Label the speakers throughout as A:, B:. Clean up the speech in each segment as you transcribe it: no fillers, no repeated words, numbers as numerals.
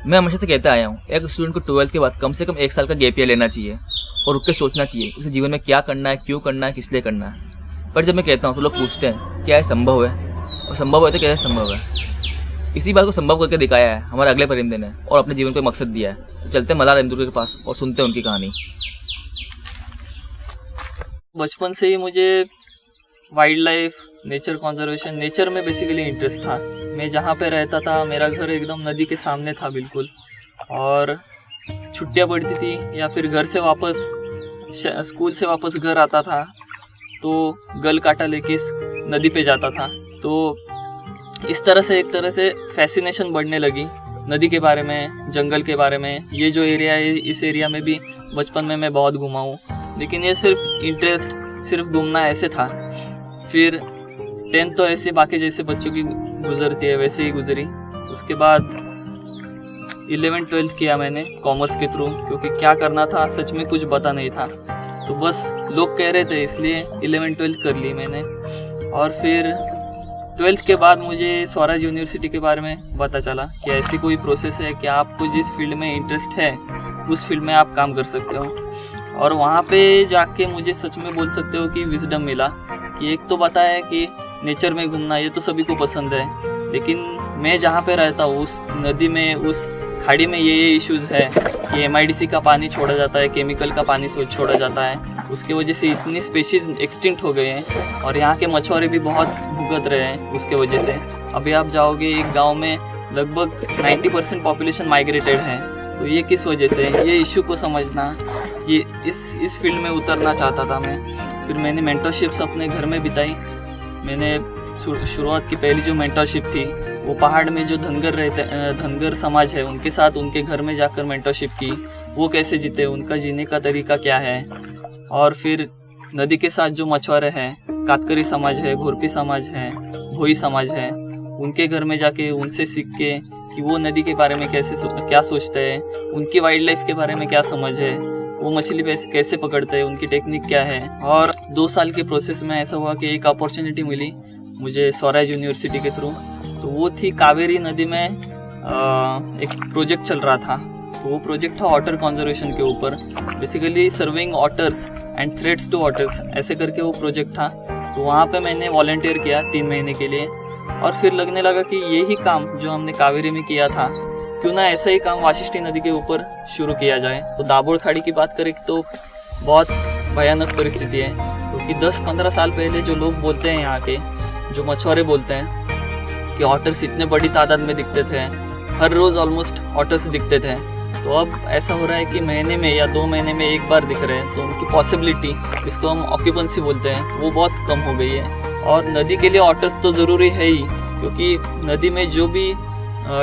A: मैं हमेशा से कहता आया हूँ, एक स्टूडेंट को 12th के बाद कम से कम 1 साल का गैप ईयर लेना चाहिए और रुक के सोचना चाहिए उसे जीवन में क्या करना है, क्यों करना है, किस लिए करना है। पर जब मैं कहता हूँ तो लोग पूछते हैं क्या ये संभव है, और संभव है तो कैसे संभव है। इसी बात को संभव करके दिखाया है हमारे अगले परिंदे ने और अपने जीवन को एक मकसद दिया है। तो चलते हैं मल्हार इंदुर के पास और सुनते हैं उनकी कहानी।
B: बचपन से ही मुझे wild life, nature conservation, nature में बेसिकली इंटरेस्ट था। मैं जहाँ पे रहता था मेरा घर एकदम नदी के सामने था बिल्कुल, और छुट्टियाँ पड़ती थी या फिर घर से वापस स्कूल से वापस घर आता था तो गल काटा लेके नदी पे जाता था। तो इस तरह से एक तरह से फैसिनेशन बढ़ने लगी नदी के बारे में, जंगल के बारे में। ये जो एरिया है, इस एरिया में भी बचपन में मैं बहुत घूमा हूँ, लेकिन ये सिर्फ इंटरेस्ट, सिर्फ घूमना ऐसे था। फिर 10th तो ऐसे बाकी जैसे बच्चों की गुजरती है वैसे ही गुजरी। उसके बाद 11th-12th किया मैंने कॉमर्स के थ्रू, क्योंकि क्या करना था सच में कुछ पता नहीं था, तो बस लोग कह रहे थे इसलिए 11th-12th कर ली मैंने। और फिर 12th के बाद मुझे स्वराज यूनिवर्सिटी के बारे में पता चला कि ऐसी कोई प्रोसेस है कि आपको जिस फील्ड में इंटरेस्ट है उस फील्ड में आप काम कर सकते हो। और वहाँ पे जाके मुझे सच में बोल सकते हो कि विजडम मिला कि एक तो पता है कि नेचर में घूमना ये तो सभी को पसंद है, लेकिन मैं जहाँ पे रहता हूँ उस नदी में, उस खाड़ी में ये इश्यूज़ है कि MIDC का पानी छोड़ा जाता है, केमिकल का पानी छोड़ा जाता है। उसके वजह से इतनी स्पेशीज़ एक्सटिंक्ट हो गए हैं और यहाँ के मछुआरे भी बहुत भुगत रहे हैं उसके वजह से। अभी आप जाओगे एक गांव में लगभग 90% पॉपुलेशन माइग्रेटेड है, तो ये किस वजह से, ये इशू को समझना, ये इस फील्ड में उतरना चाहता था मैं। फिर मैंने मेंटरशिप्स अपने घर में बिताई। मैंने शुरुआत की पहली जो मेंटरशिप थी वो पहाड़ में जो धनगर समाज है उनके साथ, उनके घर में जाकर मेंटरशिप की, वो कैसे जीते, उनका जीने का तरीका क्या है। और फिर नदी के साथ जो मछुआरे हैं, कातकरी समाज है, घोरपी समाज है, भोई समाज है, उनके घर में जाके उनसे सीख के कि वो नदी के बारे में क्या सोचते हैं, उनकी वाइल्ड लाइफ के बारे में क्या समझ है, वो मछली कैसे पकड़ते हैं, उनकी टेक्निक क्या है। और 2 साल के प्रोसेस में ऐसा हुआ कि एक अपॉर्चुनिटी मिली मुझे स्वराज यूनिवर्सिटी के थ्रू, तो वो थी कावेरी नदी में एक प्रोजेक्ट चल रहा था। तो वो प्रोजेक्ट था ऑटर कंजर्वेशन के ऊपर, basically serving otters and threats to otters, ऐसे करके वो प्रोजेक्ट था। तो वहाँ पे मैंने वॉलंटियर किया 3 महीने के लिए, और फिर लगने लगा कि यही काम जो हमने कावेरी में किया था, क्यों ना ऐसा ही काम वाशिष्ठी नदी के ऊपर शुरू किया जाए। तो दाभोळ खाड़ी की बात करें तो बहुत भयानक परिस्थिति है, क्योंकि 10-15 साल पहले जो लोग बोलते हैं, यहाँ के जो मछुआरे बोलते हैं कि ऑटर्स इतने बड़ी तादाद में दिखते थे, हर रोज़ ऑलमोस्ट ऑटर्स दिखते थे, तो अब ऐसा हो रहा है कि महीने में या 2 महीने में एक बार दिख रहे हैं। तो उनकी पॉसिबिलिटी, इसको हम ऑक्यूपेंसी बोलते हैं, वो बहुत कम हो गई है। और नदी के लिए ऑटर्स तो ज़रूरी है ही, क्योंकि नदी में जो भी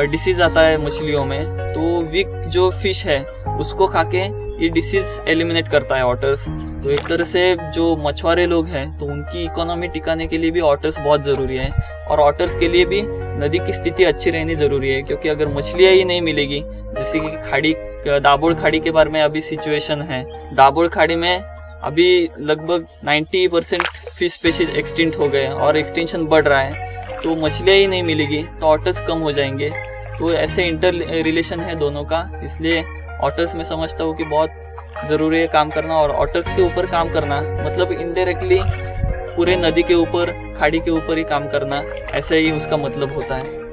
B: डिसीज़ आता है मछलियों में, तो वीक जो फिश है उसको खा के ये डिसीज़ एलिमिनेट करता है ऑटर्स। तो एक तरह से जो मछुआरे लोग हैं तो उनकी इकोनॉमी टिकाने के लिए भी ऑटर्स बहुत ज़रूरी है, और ऑटर्स के लिए भी नदी की स्थिति अच्छी रहनी ज़रूरी है, क्योंकि अगर मछलियाँ ही नहीं मिलेगी, जैसे कि दाभोळ खाड़ी के बारे में अभी सिचुएशन है, दाभोळ खाड़ी में अभी लगभग 90% फिश स्पीशीज एक्सटिंक्ट हो गए और एक्सटिंक्शन बढ़ रहा है। तो मछलियाँ ही नहीं मिलेगी तो ऑटर्स कम हो जाएंगे। तो ऐसे इंटर रिलेशन है दोनों का, इसलिए ऑटर्स में समझता हूँ कि बहुत ज़रूरी है काम करना। और ऑटर्स के ऊपर काम करना मतलब इनडायरेक्टली पूरे नदी के ऊपर, खाड़ी के ऊपर ही काम करना, ऐसा ही उसका मतलब होता है।